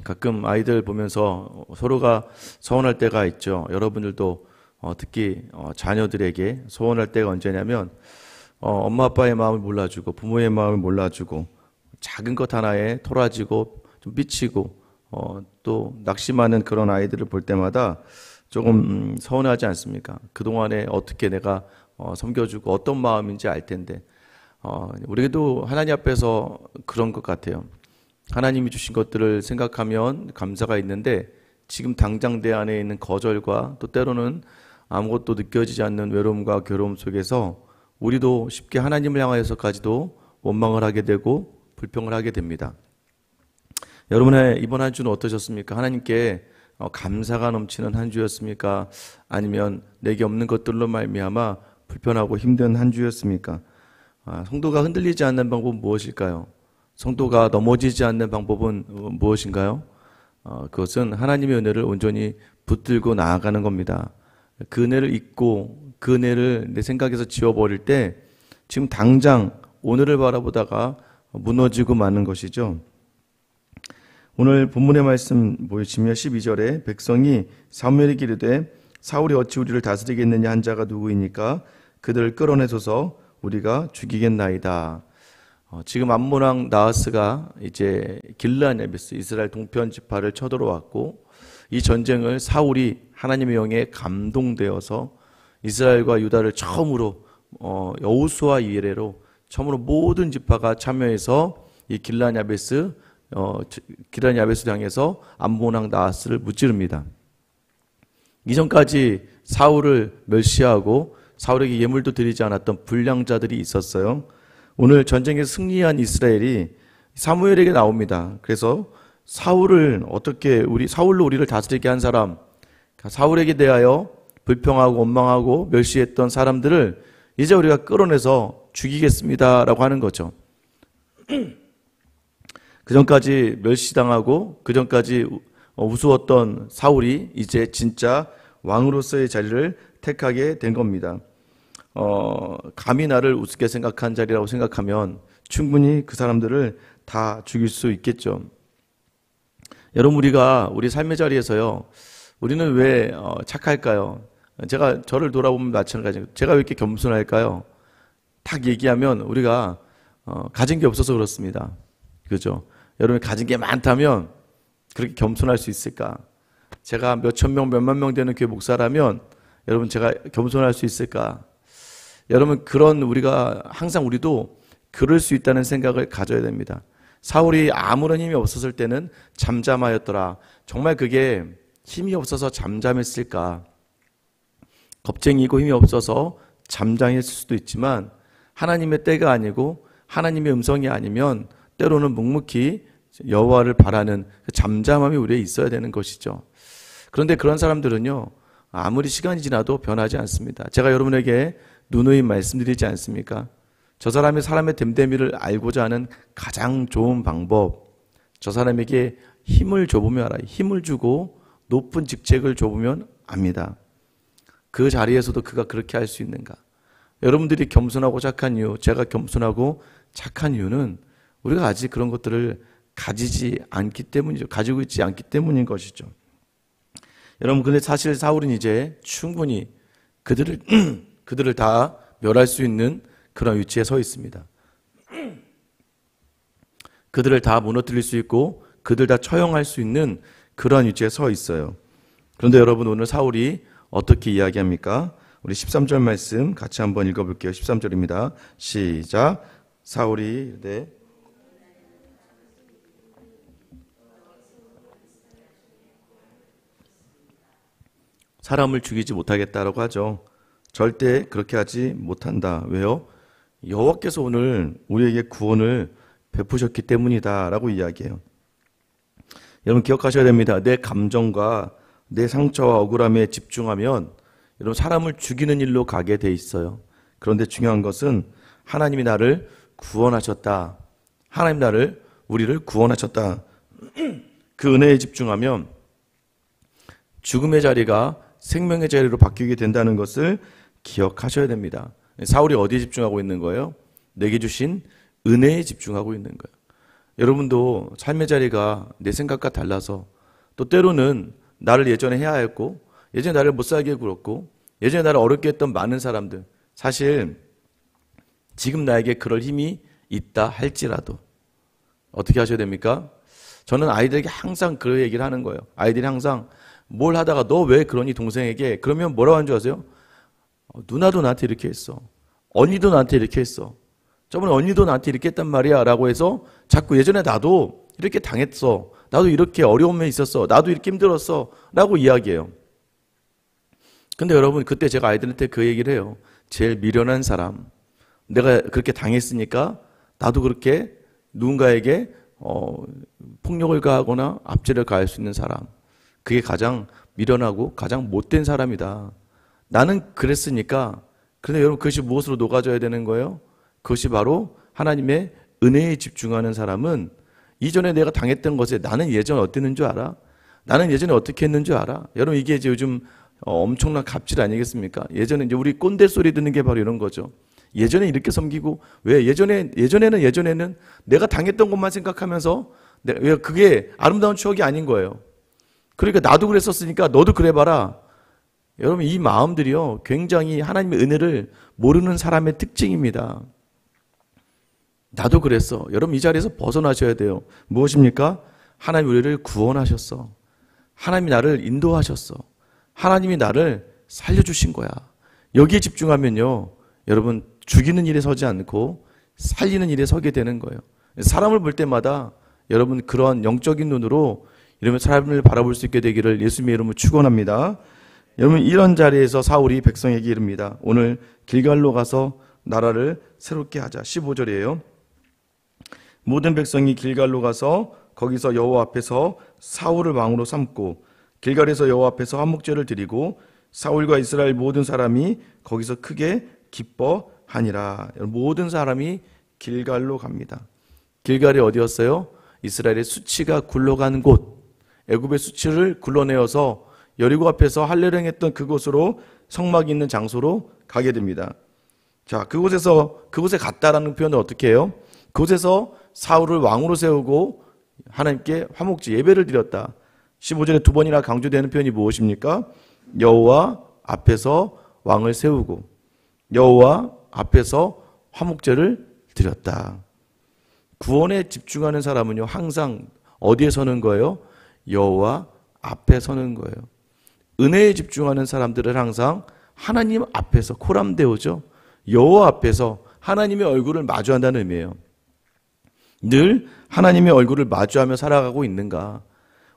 가끔 아이들 보면서 서로가 서운할 때가 있죠. 여러분들도 특히 자녀들에게 서운할 때가 언제냐면 엄마 아빠의 마음을 몰라주고 부모의 마음을 몰라주고 작은 것 하나에 토라지고 좀 삐치고 또 낙심하는 그런 아이들을 볼 때마다 조금 서운하지 않습니까? 그동안에 어떻게 내가 섬겨주고 어떤 마음인지 알 텐데 우리도 하나님 앞에서 그런 것 같아요. 하나님이 주신 것들을 생각하면 감사가 있는데 지금 당장 내 안에 있는 거절과 또 때로는 아무것도 느껴지지 않는 외로움과 괴로움 속에서 우리도 쉽게 하나님을 향하여서까지도 원망을 하게 되고 불평을 하게 됩니다. 여러분의 이번 한 주는 어떠셨습니까? 하나님께 감사가 넘치는 한 주였습니까? 아니면 내게 없는 것들로 말미암아 불편하고 힘든 한 주였습니까? 성도가 흔들리지 않는 방법은 무엇일까요? 성도가 넘어지지 않는 방법은 무엇인가요? 그것은 하나님의 은혜를 온전히 붙들고 나아가는 겁니다. 그 은혜를 잊고 그 은혜를 내 생각에서 지워버릴 때 지금 당장 오늘을 바라보다가 무너지고 마는 것이죠. 오늘 본문의 말씀 보시면 12절에 백성이 사무엘에게 이르되 사울이 어찌 우리를 다스리겠느냐 한 자가 누구이니까 그들을 끌어내소서 우리가 죽이겠나이다. 지금 암몬왕 나하스가 이제 길르앗 야베스 이스라엘 동편 지파를 쳐들어왔고 이 전쟁을 사울이 하나님의 영에 감동되어서 이스라엘과 유다를 처음으로 여호수아 이래로 처음으로 모든 지파가 참여해서 이 길르앗 야베스 향해서 암몬왕 나하스를 무찌릅니다. 이전까지 사울을 멸시하고 사울에게 예물도 드리지 않았던 불량자들이 있었어요. 오늘 전쟁에서 승리한 이스라엘이 사무엘에게 나옵니다. 그래서 사울로 우리를 다스리게 한 사람, 사울에게 대하여 불평하고 원망하고 멸시했던 사람들을 이제 우리가 끌어내서 죽이겠습니다라고 하는 거죠. 그전까지 멸시당하고 그전까지 우스웠던 사울이 이제 진짜 왕으로서의 자리를 택하게 된 겁니다. 감히 나를 우습게 생각한 자리라고 생각하면 충분히 그 사람들을 다 죽일 수 있겠죠. 여러분, 우리 삶의 자리에서요, 우리는 왜 착할까요? 제가 저를 돌아보면 마찬가지예요. 제가 왜 이렇게 겸손할까요? 딱 얘기하면 우리가 가진 게 없어서 그렇습니다. 그죠? 여러분이 가진 게 많다면 그렇게 겸손할 수 있을까? 제가 몇천 명, 몇만 명 되는 교회 목사라면 여러분 제가 겸손할 수 있을까? 여러분 우리도 그럴 수 있다는 생각을 가져야 됩니다. 사울이 아무런 힘이 없었을 때는 잠잠하였더라. 정말 그게 힘이 없어서 잠잠했을까? 겁쟁이고 힘이 없어서 잠잠했을 수도 있지만 하나님의 때가 아니고 하나님의 음성이 아니면 때로는 묵묵히 여호와를 바라는 그 잠잠함이 우리에 있어야 되는 것이죠. 그런데 그런 사람들은요, 아무리 시간이 지나도 변하지 않습니다. 제가 여러분에게 누누이 말씀드리지 않습니까? 저 사람의 됨됨이를 알고자 하는 가장 좋은 방법, 저 사람에게 힘을 줘보면 알아요. 힘을 주고 높은 직책을 줘보면 압니다. 그 자리에서도 그가 그렇게 할 수 있는가? 여러분들이 겸손하고 착한 이유, 제가 겸손하고 착한 이유는 우리가 아직 그런 것들을 가지지 않기 때문이죠. 가지고 있지 않기 때문인 것이죠. 여러분, 근데 사실 사울은 이제 충분히 그들을 다 멸할 수 있는 그런 위치에 서 있습니다. 그들을 다 무너뜨릴 수 있고 그들 다 처형할 수 있는 그런 위치에 서 있어요. 그런데 여러분, 오늘 사울이 어떻게 이야기합니까? 우리 13절 말씀 같이 한번 읽어볼게요. 13절입니다. 시작. 사울이 사람을 죽이지 못하겠다라고 하죠. 절대 그렇게 하지 못한다. 왜요? 여호와께서 오늘 우리에게 구원을 베푸셨기 때문이다 라고 이야기해요. 여러분 기억하셔야 됩니다. 내 감정과 내 상처와 억울함에 집중하면 여러분 사람을 죽이는 일로 가게 돼 있어요. 그런데 중요한 것은 하나님이 나를 구원하셨다. 우리를 구원하셨다. 그 은혜에 집중하면 죽음의 자리가 생명의 자리로 바뀌게 된다는 것을 기억하셔야 됩니다. 사울이 어디에 집중하고 있는 거예요? 내게 주신 은혜에 집중하고 있는 거예요. 여러분도 삶의 자리가 내 생각과 달라서 또 때로는 나를 예전에 해야 했고 예전에 나를 못 살게 굴었고 예전에 나를 어렵게 했던 많은 사람들, 사실 지금 나에게 그럴 힘이 있다 할지라도 어떻게 하셔야 됩니까? 저는 아이들에게 항상 그 얘기를 하는 거예요. 아이들이 항상 뭘 하다가 너 왜 그러니 동생에게, 그러면 뭐라고 하는 줄 아세요? 누나도 나한테 이렇게 했어. 언니도 나한테 이렇게 했어. 저번에 언니도 나한테 이렇게 했단 말이야 라고 해서 자꾸 예전에 나도 이렇게 당했어. 나도 이렇게 어려움에 있었어. 나도 이렇게 힘들었어 라고 이야기해요. 근데 여러분, 그때 제가 아이들한테 그 얘기를 해요. 제일 미련한 사람, 내가 그렇게 당했으니까 나도 그렇게 누군가에게 폭력을 가하거나 압제를 가할 수 있는 사람, 그게 가장 미련하고 가장 못된 사람이다. 나는 그랬으니까. 그런데 여러분, 그것이 무엇으로 녹아져야 되는 거예요? 그것이 바로 하나님의 은혜에 집중하는 사람은 이전에 내가 당했던 것에 나는 예전에 어땠는 줄 알아? 나는 예전에 어떻게 했는 줄 알아? 여러분, 이게 이제 요즘 엄청난 갑질 아니겠습니까? 예전에 이제 우리 꼰대 소리 듣는 게 바로 이런 거죠. 예전에 이렇게 섬기고, 왜 예전에는 내가 당했던 것만 생각하면서 왜 그게 아름다운 추억이 아닌 거예요. 그러니까 나도 그랬었으니까 너도 그래봐라. 여러분, 이 마음들이요, 굉장히 하나님의 은혜를 모르는 사람의 특징입니다. 나도 그랬어. 여러분, 이 자리에서 벗어나셔야 돼요. 무엇입니까? 하나님 우리를 구원하셨어. 하나님이 나를 인도하셨어. 하나님이 나를 살려주신 거야. 여기에 집중하면요, 여러분, 죽이는 일에 서지 않고 살리는 일에 서게 되는 거예요. 사람을 볼 때마다 여러분, 그런 영적인 눈으로 이러면 사람을 바라볼 수 있게 되기를 예수님의 이름으로 축원합니다. 여러분, 이런 자리에서 사울이 백성에게 이릅니다. 오늘 길갈로 가서 나라를 새롭게 하자. 15절이에요. 모든 백성이 길갈로 가서 거기서 여호와 앞에서 사울을 왕으로 삼고 길갈에서 여호와 앞에서 화목제를 드리고 사울과 이스라엘 모든 사람이 거기서 크게 기뻐하니라. 모든 사람이 길갈로 갑니다. 길갈이 어디였어요? 이스라엘의 수치가 굴러가는 곳, 애굽의 수치를 굴러내어서 여리고 앞에서 할례를 했던 그곳으로, 성막이 있는 장소로 가게 됩니다. 자, 그곳에 갔다라는 표현을 어떻게 해요? 그곳에서 사울을 왕으로 세우고 하나님께 화목제 예배를 드렸다. 15절에 두 번이나 강조되는 표현이 무엇입니까? 여호와 앞에서 왕을 세우고 여호와 앞에서 화목제를 드렸다. 구원에 집중하는 사람은요, 항상 어디에 서는 거예요? 여호와 앞에 서는 거예요. 은혜에 집중하는 사람들은 항상 하나님 앞에서, 코람데오죠, 여호와 앞에서 하나님의 얼굴을 마주한다는 의미예요. 늘 하나님의 얼굴을 마주하며 살아가고 있는가?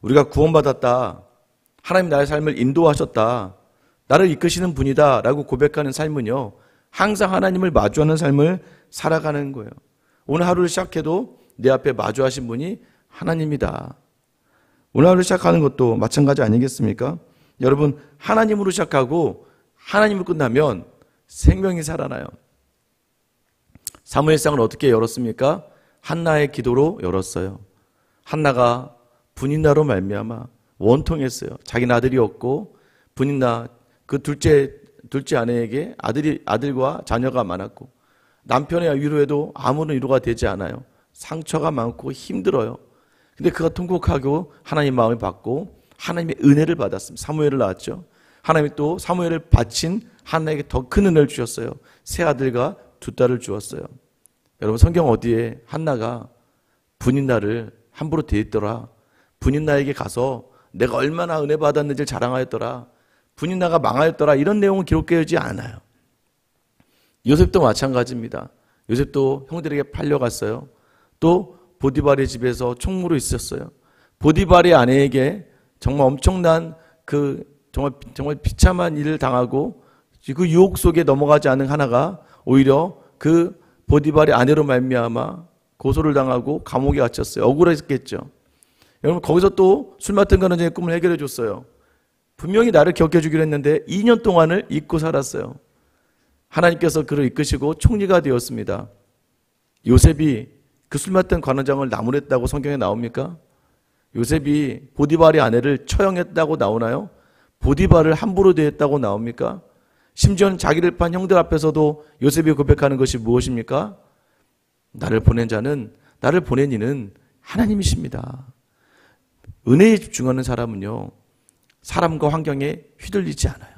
우리가 구원받았다, 하나님 나의 삶을 인도하셨다, 나를 이끄시는 분이다 라고 고백하는 삶은요, 항상 하나님을 마주하는 삶을 살아가는 거예요. 오늘 하루를 시작해도 내 앞에 마주하신 분이 하나님이다. 오늘 하루를 시작하는 것도 마찬가지 아니겠습니까? 여러분, 하나님으로 시작하고 하나님으로 끝나면 생명이 살아나요. 사무엘상을 어떻게 열었습니까? 한나의 기도로 열었어요. 한나가 분인나로 말미암아 원통했어요. 자기는 아들이 없고 분인나 그 둘째 아내에게 아들과 자녀가 많았고 남편의 위로에도 아무런 위로가 되지 않아요. 상처가 많고 힘들어요. 근데 그가 통곡하고 하나님 마음을 받고 하나님의 은혜를 받았습니다. 사무엘을 낳았죠. 하나님이 또 사무엘을 바친 한나에게 더 큰 은혜를 주셨어요. 세 아들과 두 딸을 주었어요. 여러분, 성경 어디에 한나가 분인나를 함부로 대했더라, 분인나에게 가서 내가 얼마나 은혜 받았는지를 자랑하였더라, 분인나가 망하였더라, 이런 내용은 기록되지 않아요. 요셉도 마찬가지입니다. 요셉도 형들에게 팔려갔어요. 또 보디발의 집에서 총무로 있었어요. 보디발의 아내에게 정말 엄청난 정말 비참한 일을 당하고 그 유혹 속에 넘어가지 않은 하나가 오히려 그 보디발의 아내로 말미암아 고소를 당하고 감옥에 갇혔어요. 억울했겠죠. 여러분, 거기서 또 술 맡은 가난자의 꿈을 해결해 줬어요. 분명히 나를 기억해 주기로 했는데 2년 동안을 잊고 살았어요. 하나님께서 그를 이끄시고 총리가 되었습니다. 요셉이 그 술 맡은 관원장을 나무랬다고 성경에 나옵니까? 요셉이 보디발의 아내를 처형했다고 나오나요? 보디발을 함부로 대했다고 나옵니까? 심지어는 자기를 판 형들 앞에서도 요셉이 고백하는 것이 무엇입니까? 나를 보낸 이는 하나님이십니다. 은혜에 집중하는 사람은요, 사람과 환경에 휘둘리지 않아요.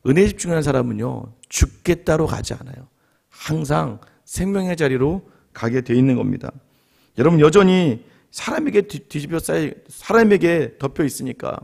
은혜에 집중하는 사람은요, 죽겠다로 가지 않아요. 항상 생명의 자리로 가게 돼 있는 겁니다. 여러분, 여전히 사람에게 뒤집혀 쌓여, 사람에게 덮여 있으니까,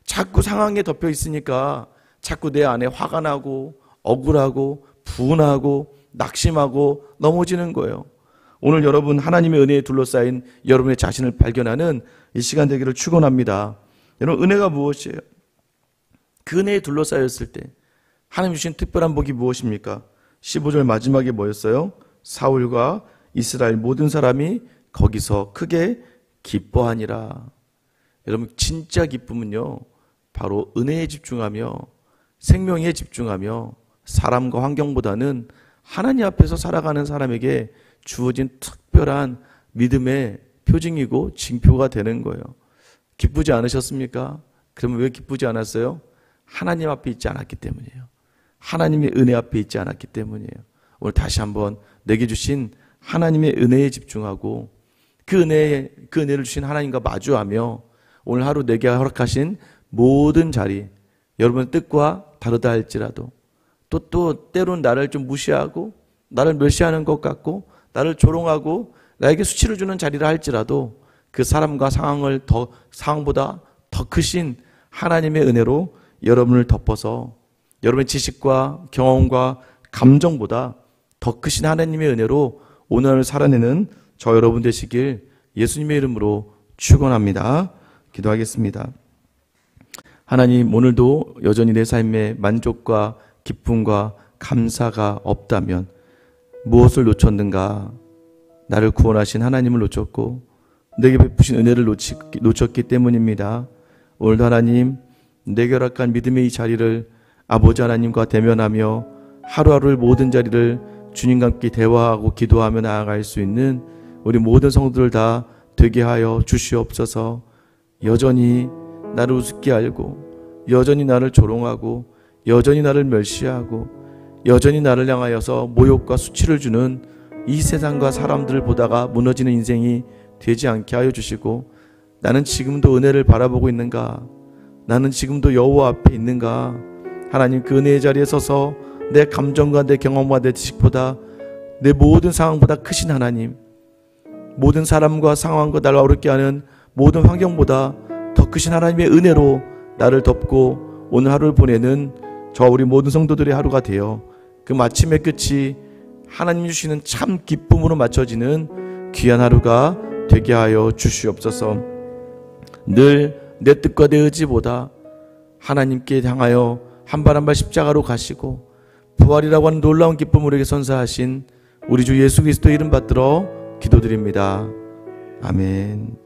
자꾸 상황에 덮여 있으니까 자꾸 내 안에 화가 나고 억울하고 분하고 낙심하고 넘어지는 거예요. 오늘 여러분, 하나님의 은혜에 둘러싸인 여러분의 자신을 발견하는 이 시간 되기를 축원합니다. 여러분, 은혜가 무엇이에요? 그 은혜에 둘러싸였을 때 하나님 주신 특별한 복이 무엇입니까? 15절 마지막에 뭐였어요? 사울과 이스라엘 모든 사람이 거기서 크게 기뻐하니라. 여러분, 진짜 기쁨은요, 바로 은혜에 집중하며 생명에 집중하며 사람과 환경보다는 하나님 앞에서 살아가는 사람에게 주어진 특별한 믿음의 표징이고 징표가 되는 거예요. 기쁘지 않으셨습니까? 그러면 왜 기쁘지 않았어요? 하나님 앞에 있지 않았기 때문이에요. 하나님의 은혜 앞에 있지 않았기 때문이에요. 오늘 다시 한번 내게 주신 하나님의 은혜에 집중하고 그 은혜를 주신 하나님과 마주하며 오늘 하루 내게 허락하신 모든 자리, 여러분의 뜻과 다르다 할지라도 또 때로는 나를 좀 무시하고 나를 멸시하는 것 같고 나를 조롱하고 나에게 수치를 주는 자리라 할지라도 그 사람과 상황보다 더 크신 하나님의 은혜로 여러분을 덮어서 여러분의 지식과 경험과 감정보다 더 크신 하나님의 은혜로 오늘을 살아내는 저 여러분 되시길 예수님의 이름으로 축원합니다. 기도하겠습니다. 하나님, 오늘도 여전히 내 삶에 만족과 기쁨과 감사가 없다면 무엇을 놓쳤는가? 나를 구원하신 하나님을 놓쳤고 내게 베푸신 은혜를 놓쳤기 때문입니다. 오늘도 하나님, 내게 허락한 믿음의 이 자리를 아버지 하나님과 대면하며 하루하루의 모든 자리를 주님과 함께 대화하고 기도하며 나아갈 수 있는 우리 모든 성도들 다 되게 하여 주시옵소서. 여전히 나를 우습게 알고 여전히 나를 조롱하고 여전히 나를 멸시하고 여전히 나를 향하여서 모욕과 수치를 주는 이 세상과 사람들을 보다가 무너지는 인생이 되지 않게 하여 주시고, 나는 지금도 은혜를 바라보고 있는가? 나는 지금도 여호와 앞에 있는가? 하나님, 그 은혜의 자리에 서서 내 감정과 내 경험과 내 지식보다 내 모든 상황보다 크신 하나님, 모든 사람과 상황과 나를 어렵게 하는 모든 환경보다 더 크신 하나님의 은혜로 나를 덮고 오늘 하루를 보내는 저 우리 모든 성도들의 하루가 되어 그 마침의 끝이 하나님 주시는 참 기쁨으로 맞춰지는 귀한 하루가 되게 하여 주시옵소서. 늘 내 뜻과 내 의지보다 하나님께 향하여 한 발 한 발 십자가로 가시고 부활이라고 하는 놀라운 기쁨을 우리에게 선사하신 우리 주 예수 그리스도의 이름 받들어 기도드립니다. 아멘.